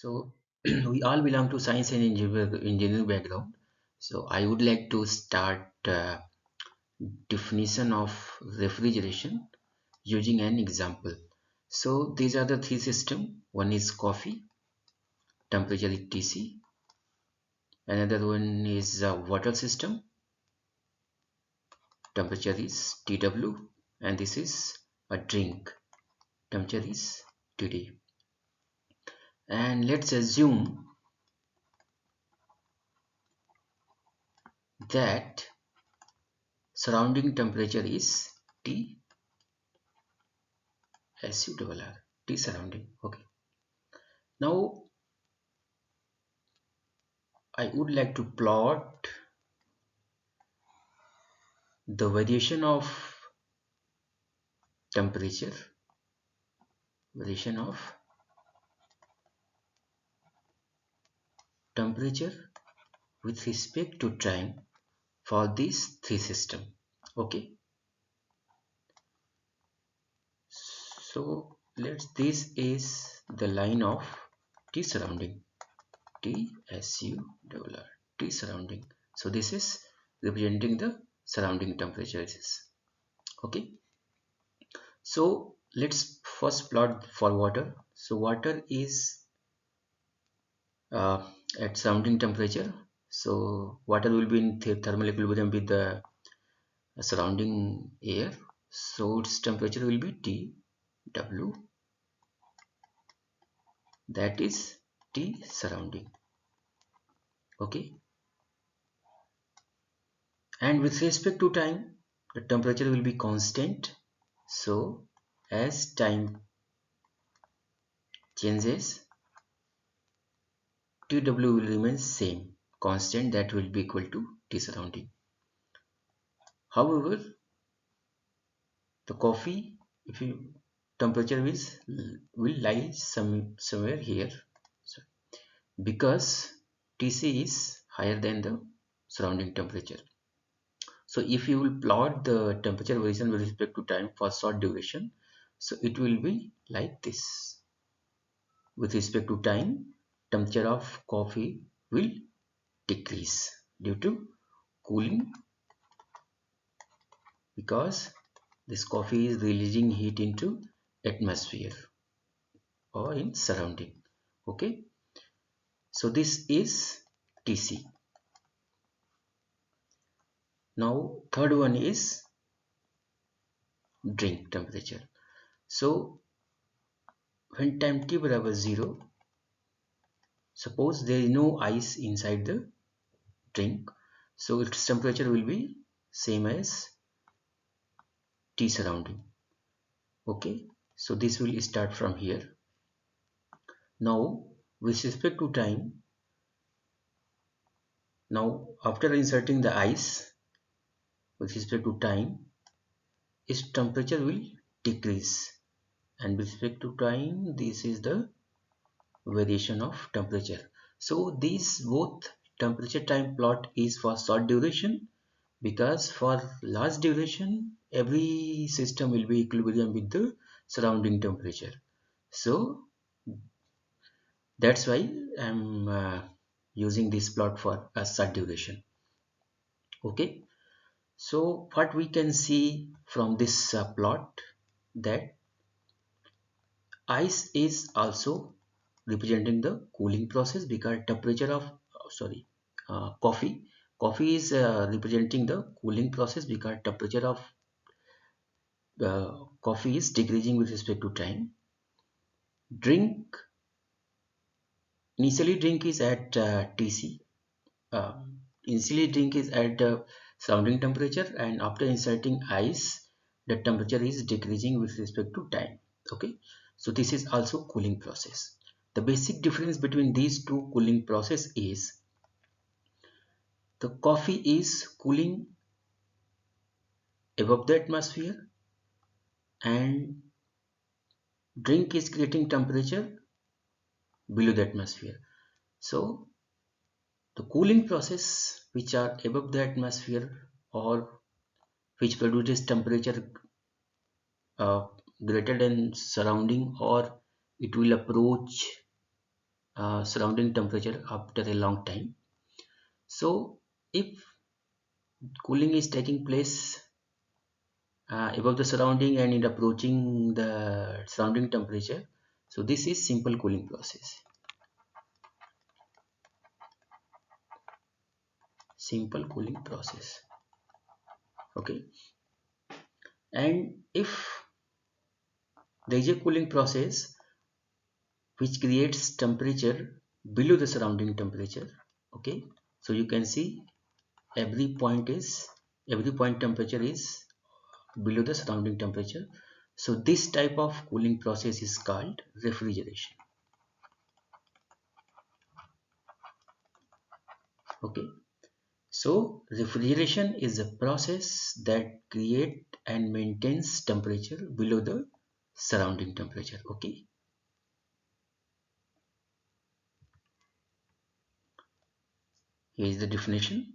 So we all belong to science and engineering background. So I would like to start definition of refrigeration using an example. So these are the three systems. One is coffee, temperature is TC. Another one is water system, temperature is TW. And this is a drink, temperature is TD. And let's assume that surrounding temperature is T SURR, T surrounding. Okay. Now I would like to plot the variation of temperature, variation of temperature with respect to time for these three systems. Okay. So this is the line of T surrounding, TSURR, T surrounding. So this is representing the surrounding temperatures. Okay. So let's first plot for water. So water is at surrounding temperature. So water will be in thermal equilibrium with the surrounding air. So its temperature will be TW, that is T surrounding. Okay. And with respect to time, the temperature will be constant. So as time changes, TW will remain same, constant, that will be equal to T surrounding. However, the coffee, if you temperature will lie somewhere here. So, because TC is higher than the surrounding temperature. So if you will plot the temperature variation with respect to time for short duration, so it will be like this. With respect to time, temperature of coffee will decrease due to cooling, because this coffee is releasing heat into atmosphere or in surrounding. Okay, so this is TC. Now third one is drink temperature. So when time t equal 0, suppose there is no ice inside the drink, so its temperature will be same as T surrounding. Okay, so this will start from here. Now with respect to time, now after inserting the ice, with respect to time, its temperature will decrease, and with respect to time, this is the variation of temperature. So these both temperature time plot is for short duration, because for large duration every system will be equilibrium with the surrounding temperature. So that's why I'm using this plot for a short duration. Okay, so what we can see from this plot, that ice is also representing the cooling process, because temperature of coffee is representing the cooling process, because temperature of coffee is decreasing with respect to time. Drink, initially drink is at TC, uh, initially drink is at surrounding temperature, and after inserting ice the temperature is decreasing with respect to time. Okay, so this is also cooling process. The basic difference between these two cooling process is the coffee is cooling above the atmosphere, and drink is creating temperature below the atmosphere. So the cooling process which are above the atmosphere, or which produces temperature uh, greater than surrounding, or it will approach surrounding temperature after a long time. So if cooling is taking place above the surrounding and in approaching the surrounding temperature, so this is simple cooling process. Simple cooling process. Okay. And if there is a cooling process which creates temperature below the surrounding temperature, okay, so you can see every point temperature is below the surrounding temperature. So this type of cooling process is called refrigeration. Okay, so refrigeration is a process that create and maintains temperature below the surrounding temperature. Okay, here is the definition.